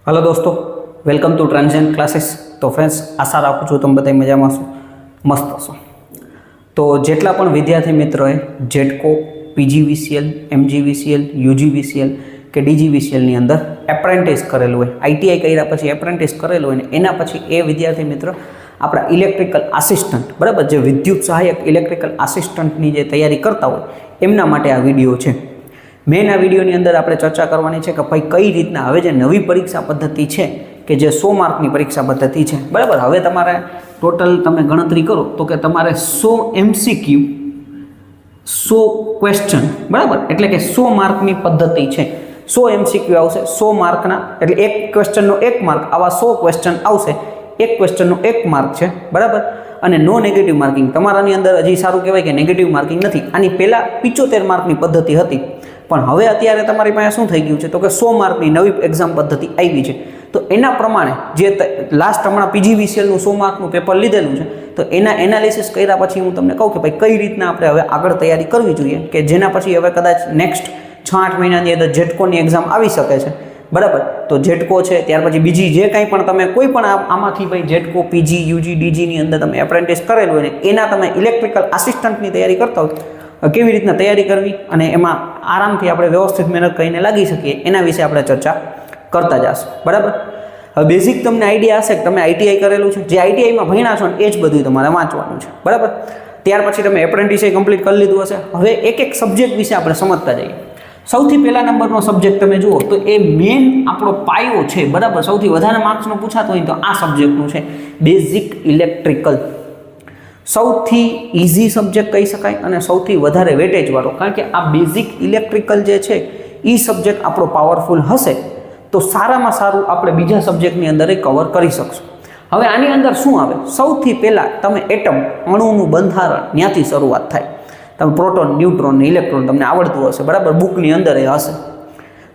Hello दोस्तों, welcome to ट्रांजेंट classes. तो friends, आशा राखું છું તમે બધા મજામાં છો, મસ્ત હશો। તો જેટલા પણ વિદ્યાર્થી મિત્રોએ જેટકો, પીજીવીસીએલ, એમજીવીસીએલ, યુજીવીસીએલ કે ડીજીવીસીએલની અંદર એપ્રેન્ટિસ કરેલું હોય, આઈટીઆઈ કર્યા પછી એપ્રેન્ટિસ કરેલું હોય ને એના પછી એ વિદ્યાર્થી મિત્ર આપણા ઇલેક્ટ્રિકલ આસિસ્ટન્ટ, બરાબર, જે વિદ્યુત સહાયક ઇલેક્ટ્રિકલ આસિસ્ટન્ટની જે તૈયારી કરતા હોય એમના માટે આ વિડીયો છે। મેન આ વિડીયોની અંદર આપણે ચર્ચા કરવાની છે કે ભાઈ કઈ રીતના હવે જે નવી પરીક્ષા પદ્ધતિ છે કે જે 100 માર્કની પરીક્ષા પદ્ધતિ છે, બરાબર, હવે તમારે ટોટલ તમે ગણતરી કરો તો કે તમારે 100 MCQ 100 ક્વેશ્ચન, બરાબર, એટલે કે 100 માર્કની પદ્ધતિ છે। 100 MCQ આવશે, 100 માર્કના, એટલે એક ક્વેશ્ચનનો 1 માર્ક, આવા 100 ક્વેશ્ચન આવશે, એક ક્વેશ્ચનનો 1 માર્ક છે, બરાબર। અને નો નેગેટિવ માર્કિંગ તમારાની અંદર હજી સારું કહેવાય કે નેગેટિવ માર્કિંગ નથી। આની પહેલાં 75 માર્કની પદ્ધતિ હતી, પણ હવે અત્યારે તમારી પાસે શું થઈ ગયું છે તો કે 100 માર્કની નવી એક્ઝામ પદ્ધતિ આવી છે। તો એના પ્રમાણે જે લાસ્ટ હમણાં પીજીવીસીએલનું 100 માર્કનું પેપર લીધેલું છે, તો એના એનાલિસિસ કર્યા પછી હું તમને કહું કે ભાઈ કઈ રીતના આપણે હવે આગળ તૈયારી કરવી જોઈએ, કે જેના પછી હવે કદાચ નેક્સ્ટ 6-8 મહિનાની અંદર જેટકોની એક્ઝામ આવી શકે છે, બરાબર। તો જેટકો છે, ત્યાર પછી બીજી જે કંઈ પણ તમે કોઈ પણ આમાંથી ભાઈ જેટકો, પીજી, યુજી, ડીજીની અંદર તમે એપ્રેન્ટિસ કરેલું હોય ને એના તમે ઇલેક્ટ્રિકલ આસિસ્ટન્ટની તૈયારી કરતા હોય, કેવી રીતના તૈયારી કરવી અને એમાં આરામથી આપણે વ્યવસ્થિત મહેનત કરીને લાગી શકીએ એના વિશે આપણે ચર્ચા કરતા જઈશું, બરાબર। હવે બેઝિક તમને આઈડિયા હશે કે તમે આઈટીઆઈ કરેલું છે, જે આઈટીઆઈમાં ભણ્યા છો ને એ જ બધું તમારે વાંચવાનું છે, બરાબર। ત્યાર પછી તમે એપ્રેન્ટિસે કમ્પ્લીટ કરી લીધું હશે। હવે એક એક સબ્જેક્ટ વિશે આપણે સમજતા જઈએ। સૌથી પહેલા નંબરનો સબ્જેક્ટ તમે જુઓ તો એ મેન આપણો પાયો છે, બરાબર, સૌથી વધારે માર્ક્સનો પૂછાતો હોય તો આ સબ્જેક્ટનું છે બેઝિક ઇલેક્ટ્રિકલ। સૌથી ઇઝી સબ્જેક્ટ કહી શકાય અને સૌથી વધારે વેટેજવાળો, કારણ કે આ બેઝિક ઇલેક્ટ્રિકલ જે છે એ સબ્જેક્ટ આપણો પાવરફુલ હશે તો સારામાં સારું આપણે બીજા સબ્જેક્ટની અંદર એ કવર કરી શકશું। હવે આની અંદર શું આવે, સૌથી પહેલાં તમે એટમ, અણુનું બંધારણ, ત્યાંથી શરૂઆત થાય। તમે પ્રોટોન, ન્યુટ્રોન, ઇલેક્ટ્રોન તમને આવડતું હશે, બરાબર, બુકની અંદર એ હશે,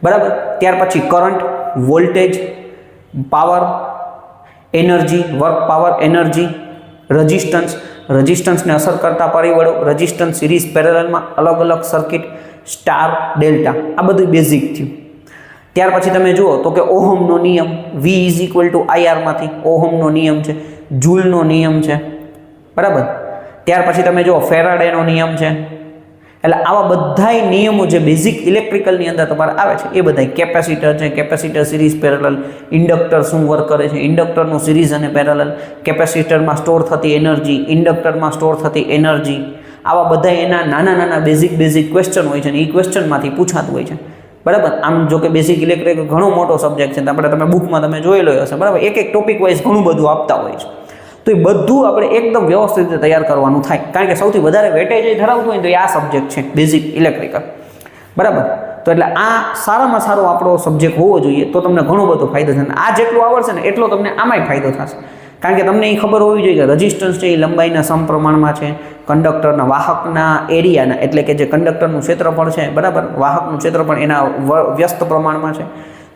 બરાબર। ત્યાર પછી current, voltage, power, energy, work power, energy, રેઝિસ્ટન્સને અસર કરતા પરિબળો, રેઝિસ્ટન્સ, સિરીઝ, પેરેલલમાં, અલગ અલગ સર્કિટ, સ્ટાર, ડેલ્ટા, આ બધું બેઝિક થયું। ત્યાર પછી તમે જુઓ તો કે ઓહમનો નિયમ, V = IR માંથી ઓહમનો નિયમ છે, જૂલનો નિયમ છે, બરાબર। ત્યાર પછી તમે જુઓ ફેરાડેનો નિયમ છે। એટલે આવા બધાય નિયમો જે બેઝિક ઇલેક્ટ્રિકલની અંદર તમારે આવે છે એ બધા, કેપેસિટર છે, કેપેસિટર, સિરીઝ, પેરેલલ, ઇન્ડક્ટર શું વર્ક કરે છે, ઇન્ડક્ટરનું સિરીઝ અને પેરેલલ, કેપેસિટરમાં સ્ટોર થતી એનર્જી, ઇન્ડક્ટરમાં સ્ટોર થતી એનર્જી, આવા બધા એના નાના નાના બેઝિક ક્વેશ્ચન હોય છે ને એ ક્વેશ્ચનમાંથી પૂછાતું હોય છે, બરાબર। આમ જો કે બેઝિક ઇલેક્ટ્રિકલ ઘણો મોટો સબ્જેક્ટ છે, આપણે તમે બુકમાં તમે જોયેલો હશે, બરાબર, એક એક ટોપિક વાઇઝ ઘણું બધું આપતા હોય છે, તો એ બધું આપણે એકદમ વ્યવસ્થિત રીતે તૈયાર કરવાનું થાય, કારણ કે સૌથી વધારે વેટેજ ધરાવતું હોય તો એ આ સબ્જેક્ટ છે બેઝિક ઇલેક્ટ્રિકલ, બરાબર। તો એટલે આ સારામાં સારો આપણો સબ્જેક્ટ હોવો જોઈએ તો તમને ઘણો બધો ફાયદો થશે। આ જેટલું આવડશે ને એટલો તમને આમાંય ફાયદો થશે, કારણ કે તમને એ ખબર હોવી જોઈએ કે રેઝિસ્ટન્સ છે એ લંબાઈના સમપ્રમાણમાં છે, કંડક્ટરના વાહકના એરિયાના, એટલે કે જે કંડક્ટરનું ક્ષેત્રફળ છે, બરાબર, વાહકનું ક્ષેત્રફળ એના વ્યસ્ત પ્રમાણમાં છે।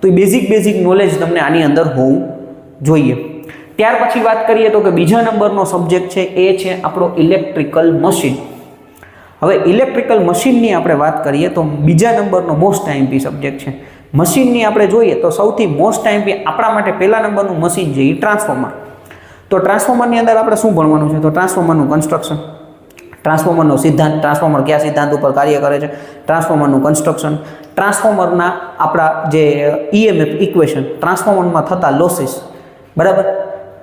તો એ બેઝિક નોલેજ તમને આની અંદર હોવું જોઈએ। ત્યાર પછી વાત કરીએ તો કે બીજા નંબરનો સબ્જેક્ટ છે એ છે આપણો ઇલેક્ટ્રિકલ મશીન। હવે ઇલેક્ટ્રિકલ મશીનની આપણે વાત કરીએ તો બીજા નંબરનો મોસ્ટ આઈએમપી સબ્જેક્ટ છે। મશીનની આપણે જોઈએ તો સૌથી મોસ્ટ આઈએમપી આપણા માટે પહેલા નંબરનું મશીન છે એ ટ્રાન્સફોર્મર। તો ટ્રાન્સફોર્મરની અંદર આપણે શું ભણવાનું છે તો ટ્રાન્સફોર્મરનું કન્સ્ટ્રક્શન, ટ્રાન્સફોર્મરનો સિદ્ધાંત, ટ્રાન્સફોર્મર કયા સિદ્ધાંત ઉપર કાર્ય કરે છે, ટ્રાન્સફોર્મરનું કન્સ્ટ્રક્શન, ટ્રાન્સફોર્મરના આપણા જે EMF ઇક્વેશન, ટ્રાન્સફોર્મરમાં થતા લોસીસ, બરાબર।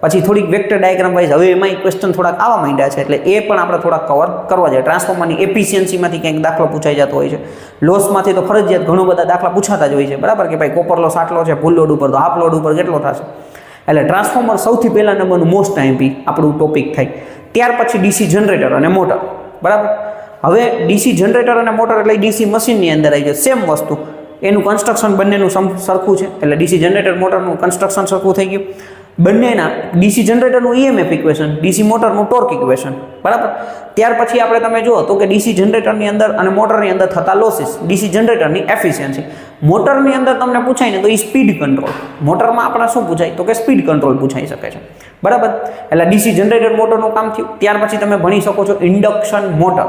પછી થોડીક વેક્ટર ડાયાગ્રામ વાઇઝ હવે એમાં ક્વેશ્ચન થોડાક આવવા માંડ્યા છે, એટલે એ પણ આપણે થોડાક કવર કરવા જોઈએ। ટ્રાન્સફોર્મરની એફિશિયન્સીમાંથી ક્યાંક દાખલો પૂછાઈ જતો હોય છે, લોસમાંથી તો ફરજિયાત ઘણો બધા દાખલા પૂછાતા જ હોય છે, બરાબર, કે ભાઈ કોપર લોસ આટલો છે, ફૂલ લોડ ઉપર તો હાફ લોડ ઉપર કેટલો થશે, એટલે ટ્રાન્સફોર્મર સૌથી પહેલા નંબરનું મોસ્ટ આઈએમપી આપણું ટોપિક થાય। ત્યાર પછી ડીસી જનરેટર અને મોટર, બરાબર। હવે ડીસી જનરેટર અને મોટર એટલે ડીસી મશીનની અંદર આવી જાય, સેમ વસ્તુ, એનું કન્સ્ટ્રક્શન બંનેનું સરખું છે, એટલે ડીસી જનરેટર મોટરનું કન્સ્ટ્રક્શન સરખું થઈ ગયું। બંનેના ડીસી જનરેટરનું EMF ઇક્વેશન, ડીસી મોટરનું ટોર્ક ઇક્વેશન, બરાબર। ત્યાર પછી આપણે તમે જુઓ તો કે ડીસી જનરેટરની અંદર અને મોટરની અંદર થતા લોસીસ, ડીસી જનરેટરની એફિશિયન્સી, મોટરની અંદર તમને પૂછાય ને તો એ સ્પીડ કંટ્રોલ, મોટરમાં આપણે શું પૂછાય તો કે સ્પીડ કંટ્રોલ પૂછાઈ શકે છે, બરાબર। એટલે ડીસી જનરેટર મોટરનું કામ થયું। ત્યાર પછી તમે ભણી શકો છો ઇન્ડક્શન મોટર,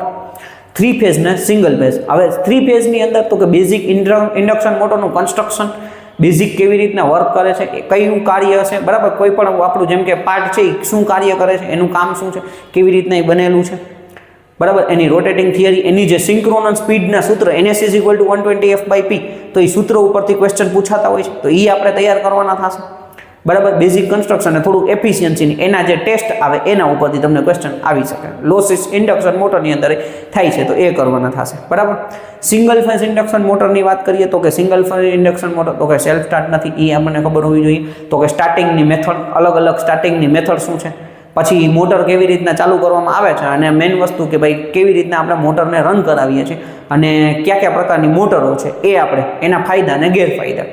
3 ફેઝ ને સિંગલ ફેઝ। હવે 3 ફેઝની અંદર તો કે બેઝિક ઇન્ડક્શન મોટરનું કન્સ્ટ્રક્શન, બેઝિક કેવી રીતના વર્ક કરે છે, કયું કાર્ય હશે, બરાબર, કોઈ પણ આપણું જેમ કે પાર્ટ છે એ શું કાર્ય કરે છે, એનું કામ શું છે, કેવી રીતના એ બનેલું છે, બરાબર, એની રોટેટિંગ થિયરી, એની જે સિંક્રોનસ સ્પીડના સૂત્ર NS = 120f/p, તો એ સૂત્ર ઉપરથી ક્વેશ્ચન પૂછાતા હોય છે, તો એ આપણે તૈયાર કરવાના થશે, બરાબર. બેઝિક કન્સ્ટ્રક્શન અને થોડુંક એફિશિયન્સીની એના જે ટેસ્ટ આવે એના ઉપરથી તમને ક્વેશ્ચન આવી શકે. લોસીસ ઇન્ડક્શન મોટરની અંદર થાય છે તો એ કરવાના થશે, બરાબર. સિંગલ ફેઝ ઇન્ડક્શન મોટરની વાત કરીએ તો કે સિંગલ ફેઝ ઇન્ડક્શન મોટર તો કે સેલ્ફ સ્ટાર્ટ નથી, એ આપણને ખબર હોવી જોઈએ. તો કે સ્ટાર્ટિંગની મેથડ, અલગ અલગ સ્ટાર્ટિંગની મેથડ શું છે, પછી મોટર કેવી રીતના ચાલુ કરવામાં આવે છે, અને મેઇન વસ્તુ કે ભાઈ કેવી રીતના આપણે મોટરને રન કરાવીએ છીએ અને કયા કયા પ્રકારની મોટરો છે એ આપણે એના ફાયદા અને ગેરફાયદા.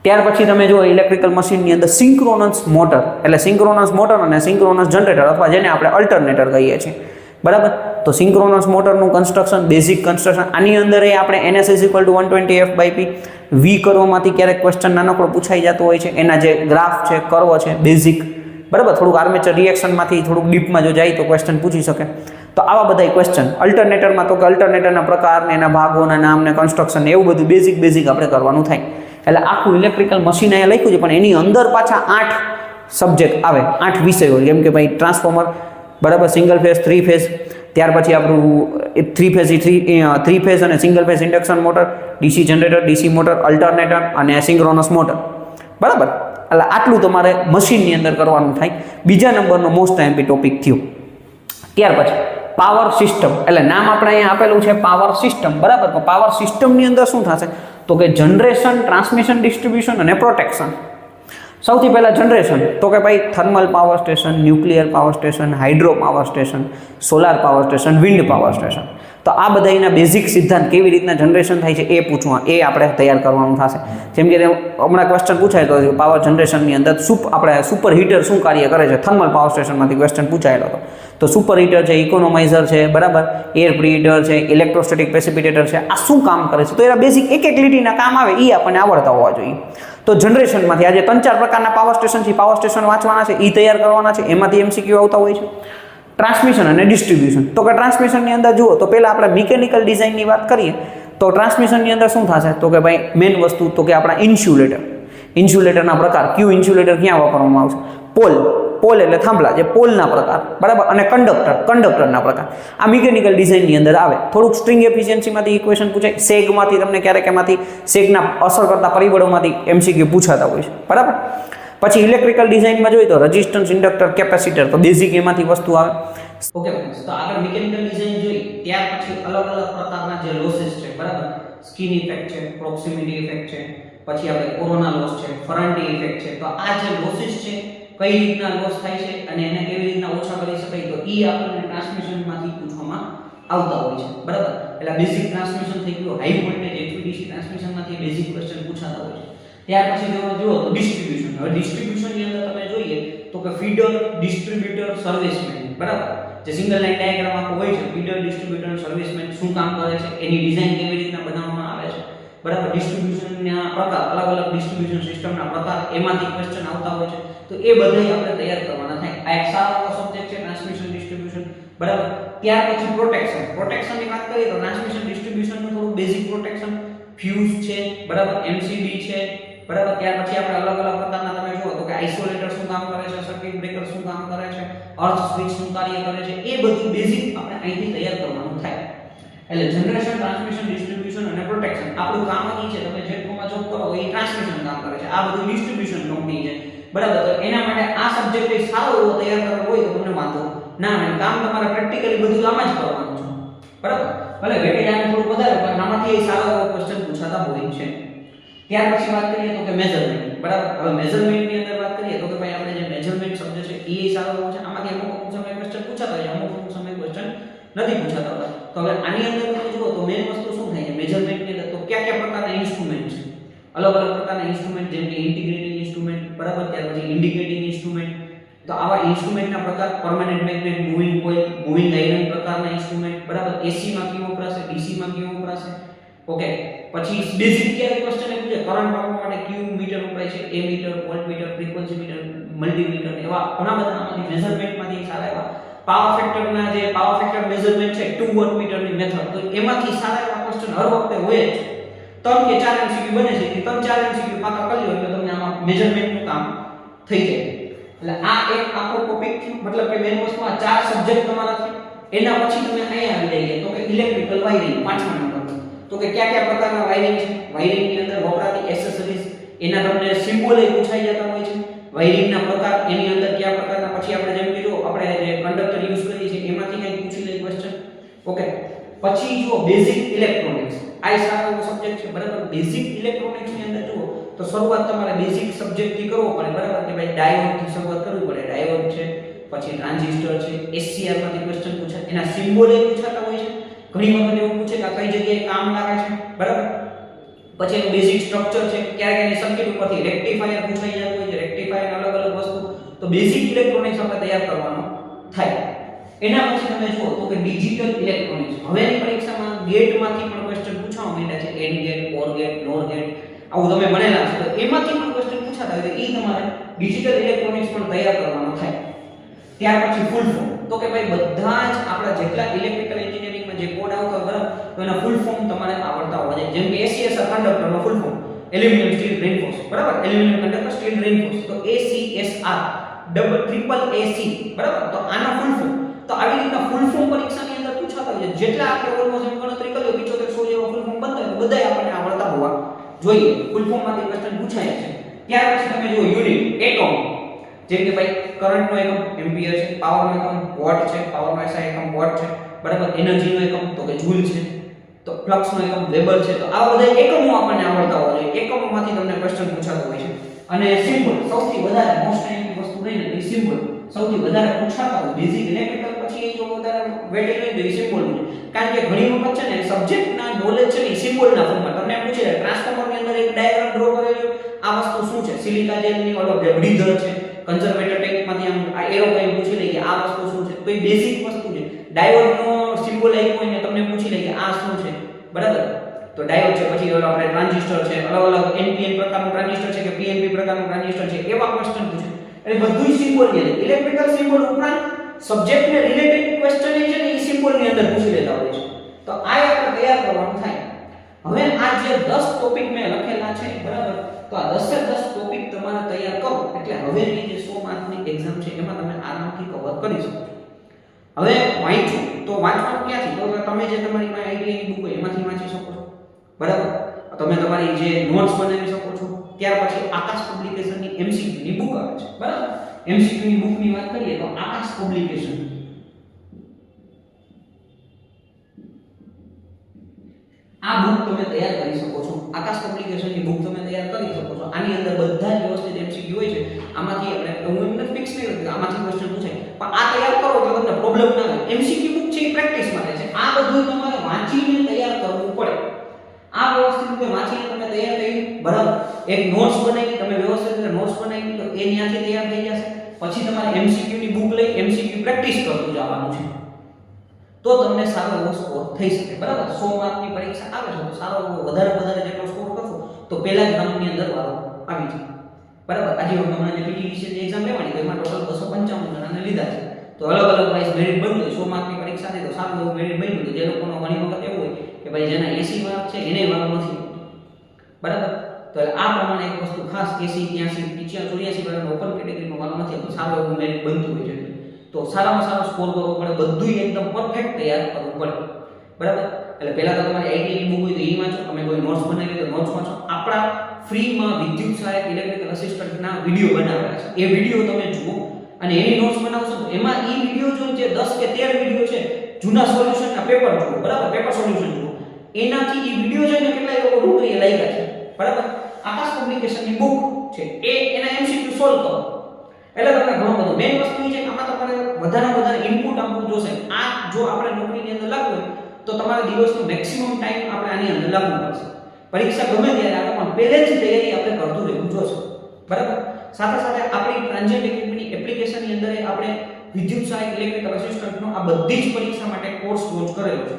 ત્યાર પછી તમે જો ઇલેક્ટ્રિકલ મશીનની અંદર સિંક્રોનસ મોટર, એટલે સિંક્રોનસ મોટર અને સિંક્રોનસ જનરેટર અથવા જેને આપણે અલ્ટરનેટર કહીએ છીએ, બરાબર. તો સિંક્રોનસ મોટરનું કન્સ્ટ્રક્શન, બેઝિક કન્સ્ટ્રક્શન, આની અંદર એ આપણે NS = 120f/p વી કર્વમાંથી ક્યારેક ક્વેશ્ચન નાનકડો પૂછાઈ જતો હોય છે, એના જે ગ્રાફ છે, કર્વ છે, બેઝિક, બરાબર. થોડુંક આર્મેચર રિએક્શનમાંથી થોડુંક ડીપમાં જો જાય તો ક્વેશ્ચન પૂછી શકે. તો આવા બધા ક્વેશ્ચન અલ્ટરનેટરમાં તો કે અલ્ટરનેટરના પ્રકાર ને એના ભાગોના નામ ને કન્સ્ટ્રક્શન એવું બધું બેઝિક આપણે કરવાનું થાય. એટલે આખું ઇલેક્ટ્રિકલ મશીન અહીંયા લખ્યું છે, પણ એની અંદર પાછા 8 સબ્જેક્ટ આવે, 8 વિષયો, જેમ કે ભાઈ ટ્રાન્સફોર્મર, બરાબર, સિંગલ ફેઝ, 3 ફેઝ, ત્યાર પછી આપણું 3 ફેઝ અને single phase induction motor, DC generator, DC motor, alternator અને સિંક્રોનસ મોટર, બરાબર. એટલે આટલું તમારે મશીનની અંદર કરવાનું થાય. બીજા નંબરનો મોસ્ટ એમ્પી ટોપિક થયો. ત્યાર પછી પાવર સિસ્ટમ, એટલે નામ આપણે અહીંયા આપેલું છે પાવર સિસ્ટમ, બરાબર. તો પાવર સિસ્ટમની અંદર શું થશે તો કે જનરેશન, ટ્રાન્સમિશન, ડિસ્ટ્રીબ્યુશન અને પ્રોટેક્શન. સૌથી પહેલાં જનરેશન, તો કે ભાઈ thermal power station, nuclear power station, hydro power station, solar power station, wind power station. તો આ બધા એના બેઝિક સિદ્ધાંત કેવી રીતના જનરેશન થાય છે એ પૂછવા, એ આપણે તૈયાર કરવાનું થશે. જેમ કે હમણાં ક્વેશ્ચન પૂછાય તો પાવર જનરેશનની અંદર આપણે સુપર હીટર શું કાર્ય કરે છે, થર્મલ પાવર સ્ટેશનમાંથી ક્વેશ્ચન પૂછાયેલો હતો. તો સુપર હીટર છે, ઇકોનોમાઇઝર છે, બરાબર, એર પ્રીહીટર છે, ઇલેક્ટ્રોસ્ટેટિક પ્રેસિપિટેટર છે, આ શું કામ કરે છે, તો એના બેઝિક એક લીટીના કામ આવે એ આપણને આવડતા હોવા જોઈએ. તો જનરેશનમાંથી આજે 3-4 પ્રકારના પાવર સ્ટેશન છે, પાવર સ્ટેશન વાંચવાના છે, એ તૈયાર કરવાના છે, એમાંથી MCQ આવતા હોય છે. ટ્રાન્સમિશન અને ડિસ્ટ્રીબ્યુશન, તો કે ટ્રાન્સમિશનની અંદર જુઓ તો પહેલાં આપણે મિકેનિકલ ડિઝાઇનની વાત કરીએ તો ટ્રાન્સમિશનની અંદર શું થશે તો કે ભાઈ મેઇન વસ્તુ તો કે આપણા ઇન્સ્યુલેટરના પ્રકાર, ક્યુ ઇન્સ્યુલેટર ક્યાં વાપરવામાં આવશે, પોલ એટલે થાંભલા, જે પોલના પ્રકાર, બરાબર, અને કંડક્ટરના પ્રકાર. આ મિકેનિકલ ડિઝાઇનની અંદર આવે. થોડુંક સ્ટ્રિંગ એફિશિયન્સીમાંથી ઇક્વેશન પૂછાય, સેગમાંથી તમને ક્યારેક એમાંથી સેગના અસર કરતા પરિબળોમાંથી MCQ પૂછાતા હોય છે, બરાબર. પછી ઇલેક્ટ્રિકલ ડિઝાઇનમાં જોઈએ તો રેઝિસ્ટન્સ, ઇન્ડક્ટર, કેપેસિટર, તો બેઝિક એમાંથી વસ્તુ આવે. ઓકે ફ્રેન્ડ્સ, તો આગળ મિકેનિકલ ડિઝાઇન જોઈ, ત્યાર પછી અલગ પ્રકારના જે લોસીસ છે, બરાબર, સ્કિન ઇફેક્ટ છે, પ્રોક્સિમિટી ઇફેક્ટ છે, પછી આપણે કોરોના લોસ છે, ફરન્ટી ઇફેક્ટ છે. તો આ જે લોસીસ છે કઈ રીતના લોસ થાય છે અને એને કેવી રીતના ઓછા કરી શકાય, તો એ આપણને ટ્રાન્સમિશનમાંથી પૂછવામાં આવતા હોય છે, બરાબર. એટલે બેઝિક ટ્રાન્સમિશન થઈ ગયું, હાઈ વોલ્ટેજ HVDC ટ્રાન્સમિશનમાંથી બેઝિક ક્વેશ્ચન પૂછાતા હોય છે. ત્યાર પછી તમે જુઓ તો ડિસ્ટ્રીબ્યુશન. હવે ડિસ્ટ્રીબ્યુશનની અંદર તમે જોઈએ તો કે ફીડર, ડિસ્ટ્રીબ્યુટર, સર્વિસમેન, બરાબર. જે સિંગલ લાઈન ડાયાગ્રામ આખો હોય છે, ફીડર, ડિસ્ટ્રીબ્યુટર, સર્વિસમેન શું કામ કરે છે, એની ડિઝાઇન કેવી રીતના બનાવવામાં આવે છે, બરાબર. ડિસ્ટ્રીબ્યુશનના પ્રકાર, અલગ ડિસ્ટ્રીબ્યુશન સિસ્ટમના પ્રકાર, એમાંથી ક્વેશ્ચન આવતા હોય છે. તો એ બધા આપણે તૈયાર કરવાના થાય. આ એક સારો સબ્જેક્ટ છે, ટ્રાન્સમિશન, ડિસ્ટ્રીબ્યુશન, બરાબર. ત્યાર પછી પ્રોટેક્શનની વાત કરીએ તો ટ્રાન્સમિશન, ડિસ્ટ્રીબ્યુશનનું થોડું બેઝિક પ્રોટેક્શન, ફ્યુઝ છે, બરાબર, MCB છે, બરાબર. ત્યાર પછી આપણે અલગ પ્રકારના તમે જુઓ તો કે આઇસોલેટર શું કામ કરે છે, સર્કિટ બ્રેકર શું કામ કરે છે, અર્થ સ્વિચ શું કાર્ય કરે છે, એ બધું બેઝિક આપણે અહીંથી તૈયાર કરવાનું થાય. એટલે જનરેશન, ટ્રાન્સમિશન, ડિસ્ટ્રીબ્યુશન અને પ્રોટેક્શન આપણું કામ અહીં છે. તમે જે ફોર્મમાં જોબ કરો એ ટ્રાન્સમિશન કામ કરે છે, આ બધું ડિસ્ટ્રીબ્યુશન કંપની છે, બરાબર. તો એના માટે આ સબ્જેક્ટ એક સારો એવો તૈયાર કરવો હોય તો તમને વાંધો ના આવે. કામ તમારે પ્રેક્ટિકલી બધું આમાં જ કરવાનું છે, બરાબર. ભલે વેટેજ આને થોડું વધારે પણ આમાંથી એ સારો એવો ક્વેશ્ચન પૂછાતા હોય છે. ત્યાર પછી વાત કરીએ તો કે મેઝરમેન્ટ, બરાબર. હવે મેઝરમેન્ટની અંદર વાત કરીએ તો કે ભાઈ આપણે જે મેઝરમેન્ટ શબ્દ છે એ સારો એવો છે. આમાંથી અમુક સમય ક્વેશ્ચન પૂછાતા હોય, અમુક સમય ક્વેશ્ચન નથી પૂછાતા હોતા. તો હવે આની અંદર તમે જુઓ તો મેઇન વસ્તુ શું થાય છે મેઝરમેન્ટની અંદર, તો કયા પ્રકારના ઇન્સ્ટ્રુમેન્ટ છે, અલગ પ્રકારના ઇન્સ્ટ્રુમેન્ટ, જેમ કે ઇન્ટિગ્રેટિંગ ઇન્સ્ટ્રુમેન્ટ, બરાબર. ત્યાર પછી ઇન્ડિકેટિંગ ઇન્સ્ટ્રુમેન્ટ. તો આવા ઇન્સ્ટ્રુમેન્ટના પ્રકાર, permanent magnet, moving coil, moving iron પ્રકારના ઇન્સ્ટ્રુમેન્ટ, બરાબર. AC માં કેવું વપરાશે, DC માં કેવું વપરાશે, ઓકે. પછી બેઝિક ક્યારે ક્વેશ્ચન એ પૂછે, કરંટ માપવા માટે કયું મીટર વપરાય છે, ammeter, voltmeter, frequency meter, multimeter, એવા ઘણા બધા આમાંથી મેઝરમેન્ટમાંથી સારા એવા પાવર ફેક્ટરના જે પાવર ફેક્ટર મેઝરમેન્ટ છે 2 વોટમીટરની મેથડ, તો એમાંથી સારા એવા ક્વેશ્ચન હર વખતે હોય જ, 3 કે 4 MCQ બને છે કે 3-4 MCQ પાકા કરી લો એટલે તમને આમાં મેજરમેન્ટનું કામ થઈ જાય. એટલે આ એક આખો ટોપિક છે, મતલબ કે મેઈન વસ્તુ આ 4 સબ્જેક્ટ તમારા છે. એના પછી તમે અહીંયા આવી જઈએ તો કે ઇલેક્ટ્રિકલ વાયરિંગ 5મા નંબર. તો કે કયા પ્રકારના વાયરિંગ છે, વાયરિંગની અંદર વપરાતી એસેસરીઝ, એના તમને સિમ્બોલ પૂછાઈ જતા હોય છે. વાયરિંગના પ્રકાર, એની અંદર કયા પ્રકારના, પછી આપણે જેમ કે જો આપણે જે કંડક્ટર યુઝ કરીએ છીએ એમાંથી કંઈક પૂછી લે ક્વેશ્ચન. ઓકે, પછી જો બેઝિક ઇલેક્ટ્રોનિક્સ, આ સારો સબ્જેક્ટ છે બરાબર. બેઝિક ઇલેક્ટ્રોનિક્સ ની અંદર જુઓ તો શરૂઆત તમારે બેઝિક સબ્જેક્ટ થી કરવો પડે બરાબર, કે ભાઈ ડાયોડ થી શરૂઆત કરવી પડે. ડાયોડ છે, પછી ટ્રાન્ઝિસ્ટર છે, એસસીઆર માંથી ક્વેશ્ચન પૂછાય, એના સિમ્બોલ પૂછાતા હોય છે. ઘણી વખત એવું પૂછે કે આ કઈ જગ્યાએ કામ લાગે છે બરાબર. પછી એનું બેઝિક સ્ટ્રક્ચર છે, ક્યારેક એની સર્કિટ ઉપરથી રેક્ટિફાયર પૂછાઈ જતું હોય છે, રેક્ટિફાયર અલગ અલગ વસ્તુ. તો બેઝિક ઇલેક્ટ્રોનિક્સ આપણે તૈયાર કરવાનો થાય. એના પછી તમે જુઓ તો કે ડિજિટલ ઇલેક્ટ્રોનિક્સ. હવેની પરીક્ષામાં ગેટમાંથી પણ ક્વેશ્ચન પૂછવા માંડ્યા છે, and gate, or gate, nor gate, આવું તમે ભણેલા છો. તો એમાંથી પણ ક્વેશ્ચન પૂછાતા હોય તો એ તમારે ડિજિટલ ઇલેક્ટ્રોનિક્સ પણ તૈયાર કરવાનો થાય. ત્યાર પછી ફૂલ ફોર્મ, તો કે ભાઈ બધા જ આપણા જેટલા ઇલેક્ટ્રિકલ એન્જિનિયરિંગમાં જે કોડ આવતા બરાબર, તો એના ફૂલ ફોર્મ તમારે આવડતા હોવા જોઈએ. જેમ કે એસીએસઆર કંડક્ટરનો full form aluminium steel reinforce બરાબર, એલ્યુમિનિયમ કંડક્ટર સ્ટીલ રેઇનફોર્સ, તો એસીએસઆર ડબલ ટ્રિપલ એસી બરાબર. તો આના ફૂલ ફોર્મ, તો આવી રીતના ફૂલ ફોર્મ પરીક્ષાની અંદર પૂછાતા હોય છે. જેટલા આપણે ઓલમોસ્ટ એમ ગણતરી કરીએ 75-100 જેવા ફૂલ ફોર્મ બનતા હોય બધાય આપણને આવડતા હોવા જોઈએ. ફૂલ ફોર્મમાંથી ક્વેશ્ચન પૂછાય છે. ત્યાર પછી તમે જો યુનિટ, એકમ, જેમ કે ભાઈ કરંટનો એકમ એમ્પિયર છે, પાવરનો એકમ વોટ છે, પાવરનો SI એકમ વોટ છે બરાબર, એનર્જીનો એકમ તો કે જૂલ છે, તો ફ્લક્સનો એકમ વેબર છે. તો આવા બધા એકમો આપણને આવડતા હોવા જોઈએ. એકમોમાંથી તમને ક્વેશ્ચન પૂછાતો હોય છે. અને સિમ્બોલ સૌથી વધારે મોસ્ટ ટાઈમની વસ્તુ રહીને એ સિમ્બોલ સૌથી વધારે પૂછાતા હોય. બેઝિક ઇલેક્ટ્રિકલ પછી એ જો વધારે વેટેજ હોય તો એ સિમ્બોલ છે. કારણ કે ઘણી વખત છે ને સબ્જેક્ટના નોલેજ છે ને સિમ્બોલના ફોર્મમાં તમને પૂછે છે. ટ્રાન્સફોર્મરની અંદર એક ડાયાગ્રામ ડ્રો કરેલો, આ વસ્તુ શું છે, સિલિકા જેલની ઓલો બ્રીધર છે, કન્ઝર્વેટર ટેકમાંથી આમ આ એરો કંઈ પૂછી લે કે આ વસ્તુ શું છે, તો એ બેઝિક વસ્તુ છે. ડાયોડનો સિમ્બોલ આપ્યો હોય ને તમને પૂછી લે કે આ શું છે બરાબર, તો ડાયોડ છે. પછી ઓલો આપણે ટ્રાન્ઝિસ્ટર છે, અલગ અલગ એનપીએન પ્રકારનું ટ્રાન્ઝિસ્ટર છે કે પીએનપી પ્રકારનું ટ્રાન્ઝિસ્ટર છે, એવા ક્વેશ્ચન પૂછે. એટલે બધું સિમ્બોલ છે. ઇલેક્ટ્રિકલ સિમ્બોલ ઉપરાંત સબ્જેક્ટને રિલેટેડ ક્વેશ્ચન છે ને એ સિમ્બોલની અંદર પૂછી લેતા હોય છે. તો આ આપણે તૈયાર કરવાનું થાય. હવે આ જે 10 ટોપિક મેં લખેલા છે બરાબર, તો આ 10 ટોપિક તમારે તૈયાર કરો એટલે હવેની જે 100 માર્કની એક્ઝામ છે એમાં તમે આરામથી કવર કરી શકો. હવે વાંચો તો વાંચવાનું ક્યાંથી, તો તમે જે તમારી પાસે આઈટીઆઈની બુક હોય એમાંથી વાંચી શકો છો બરાબર. તમે તમારી જે નોટ્સ બનાવી શકો છો. ત્યાર પછી આકાશ પબ્લિકેશનની MCQ ની બુક આવે છે બરાબર. MCQ ની બુકની વાત કરીએ તો આકાશ પબ્લિકેશન, આ બુક તમે તૈયાર કરી શકો છો. આકાશ પબ્લિકેશનની બુક તમે તૈયાર કરી શકો છો. આની અંદર બધા જ વ્યવસ્થિત MCQ હોય છે. આમાંથી આપણે એવું એમને ફિક્સ નહીં હોય કે આમાંથી ક્વેશ્ચન પૂછાય, પણ આ તૈયાર કરો તો તમને પ્રોબ્લેમ ના આવે. MCQ બુક છે એ પ્રેક્ટિસ માટે છે. આ બધું તમારે વાંચીને તૈયાર કરવું પડે. આ વ્યવસ્થિત રીતે વાંચીને તમે તૈયાર કરી બરાબર, એક નોટ્સ બનાવી તમે વ્યવસ્થિત રીતે નોટ્સ બનાવી તો એ ત્યાંથી તૈયાર થઈ જશે. પછી તમારે MCQ ની બુક લઈ MCQ પ્રેક્ટિસ કરતું જવાનું છે, તો તમને સારો એવો સ્કોર થઈ શકે બરાબર. 100 માર્કની પરીક્ષા આવે છે તો સારો વધારે જેટલો સ્કોર કરશો તો પહેલા જ રાઉન્ડની અંદર વારો આવી જાય બરાબર. આજે હમણાં જે પીટીવીસીની એક્ઝામ લેવાની તો એમાં ટોટલ 295 જણાને લીધા છે. તો અલગ અલગ વાઇઝ મેરિટ બન્યું 100 માર્કની પરીક્ષા છે તો સારું એવું મેરિટ બન્યું. તો જે લોકોનો ઘણી વખત એવું હોય કે ભાઈ જેના 80 માર્ક છે એને વારો નથી બરાબર, તો આ પ્રમાણે એક વસ્તુ ખાસ 80 83 84 84 ઓપન કેટેગરીમાં વારો નથી તો સારું એવું મેરિટ બનતું હોય છે. તો સારામાં સારો સ્કોર કરવો પડે, બધું એકદમ પરફેક્ટ તૈયાર કરવું પડે બરાબર. એટલે પહેલા તો તમારી આઈટીઆઈની બુક હોય તો એ વાંચો, તમે કોઈ નોટ્સ બનાવી તો નોટ્સ વાંચો. આપણા ફ્રીમાં વિદ્યુત સહાયક ઇલેક્ટ્રિકલ અસિસ્ટન્ટના વિડિયો બનાવેલા છે, એ વિડિયો તમે જુઓ અને એની નોટ્સ બનાવશો તો એમાં એ વિડિયો જો જે 10 કે 13 વિડિયો છે જૂના સોલ્યુશનના પેપર જુઓ બરાબર, પેપર સોલ્યુશન જુઓ, એનાથી એ વિડિયો જોઈને કેટલાય લોકો નોકરીએ લાગ્યા છે બરાબર. આકાશ પબ્લિકેશનની બુક છે એના MCQ સોલ્વ કરો એટલે તમને ઘણું બધું. મેઇન વસ્તુ એ છે કે આમાં તમારે વધારે ઇનપુટ આપવું જોશે. આ જો આપણે નોકરીની અંદર લાગવું હોય તો તમારે દિવસનો મેક્સિમમ ટાઈમ આપણે આની અંદર લાગવું પડશે. પરીક્ષા ગમે ત્યારે આવે પણ પહેલેથી તૈયારી આપણે કરતું રહેવું જોશે બરાબર. સાથે સાથે આપણી ટ્રાન્ઝિએન્ટ એકેડમીની એપ્લિકેશનની અંદર આપણે વિદ્યુત સહાયક ઇલેક્ટ્રિકલ અસિસ્ટન્ટનો આ બધી જ પરીક્ષા માટે કોર્સ લોન્ચ કરેલો છે.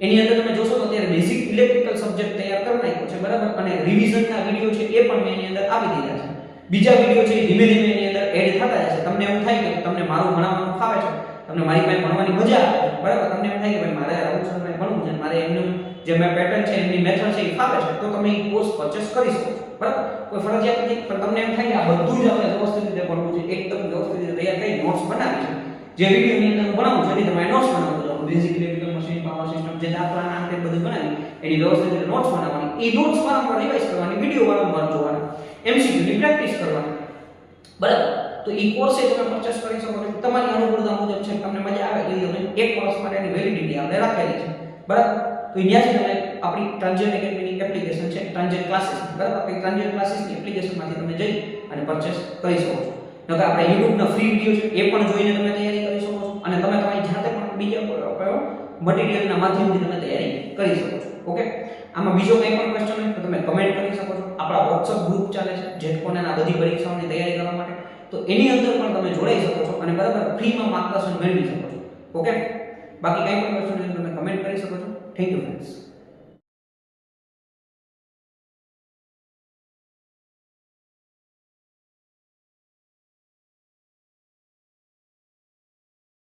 એની અંદર તમે જોશો તો અત્યારે બેઝિક ઇલેક્ટ્રિકલ સબ્જેક્ટ તૈયાર કરી નાખ્યો છે બરાબર, અને રિવિઝનના વિડિયો છે એ પણ મેં એની અંદર આપી દીધા છે. બીજા વિડિયો છે ધીમે ધીમે એની અંદર એડ થતા જશે. તમને એવું થાય કે તમને મારું ભણાવવાનું ફાવે છે તમને મારી પાસે ભણવાની મજા આવે બરાબર, તમને એમ થાય કે ભાઈ મારે રાહુલ સરને ભણવું છે, મારે એમનું જે મેં પેટર્ન છે એમની મેથડ છે એ ફાવે છે, તો તમે એ કોર્સ પરચેસ કરી શકો છો બરાબર, કોઈ ફરજિયાત નથી. પણ તમને એમ થાય કે આ બધું જ આપણે વ્યવસ્થિત રીતે ભણવું છે, એકદમ વ્યવસ્થિત રીતે તૈયાર કરી નોટ્સ બનાવી છે, જે વિડિયોની અંદર ભણાવું છું એની તમારે નોટ્સ બનાવજો, basic electrical machine, power system, જે દાખલા નામ તે બધું બનાવી એની વ્યવસ્થિત રીતે નોટ્સ બનાવવાની, એ નોટ્સ વારંવાર રિવાઇઝ કરવાની, વિડિયો વારંવાર જોવાના, MCQ ની પ્રેક્ટિસ કરવાની બરાબર. તો એ કોર્સ તમે પરચેસ કરી શકો છો તમારી અનુકૂળતા મુજબ છે, તમને મજા આવે તો તમે એક વર્ષ માટેની વેલિડિટી આપણે રાખેલી છે બરાબર. તો અહીંયાથી તમે આપણી ટ્રાન્ઝેક્ટ એકેડમીની એપ્લિકેશન છે, ટ્રાન્ઝેક્ટ ક્લાસીસ બરાબર, આપણી ટ્રાન્ઝેક્ટ ક્લાસીસની એપ્લિકેશનમાંથી તમે જઈ અને પરચેસ કરી શકો છો. નકર આપણે યુટ્યુબના ફ્રી વિડિયો છે એ પણ જોઈને તમે તૈયારી કરી શકો છો, અને તમે તમારી જાતે પણ બીજા મટીરીયલના માધ્યમથી તમે તૈયારી કરી શકો છો. ઓકે, આમાં બીજો કંઈ પણ ક્વેશ્ચન હોય તો તમે કમેન્ટ કરી શકો છો. આપણા WhatsApp ગ્રુપ ચાલે છે જેટકોના બધી પરીક્ષાઓની તૈયારી કરવા માટે, તો એની અંદર પણ તમે જોડાઈ શકો છો અને બરાબર ફ્રીમાં માર્ગદર્શન મેળવી શકો છો. ઓકે, બાકી કંઈ પણ ક્વેશ્ચન હોય તો તમે કમેન્ટ કરી શકો છો. Thank you friends.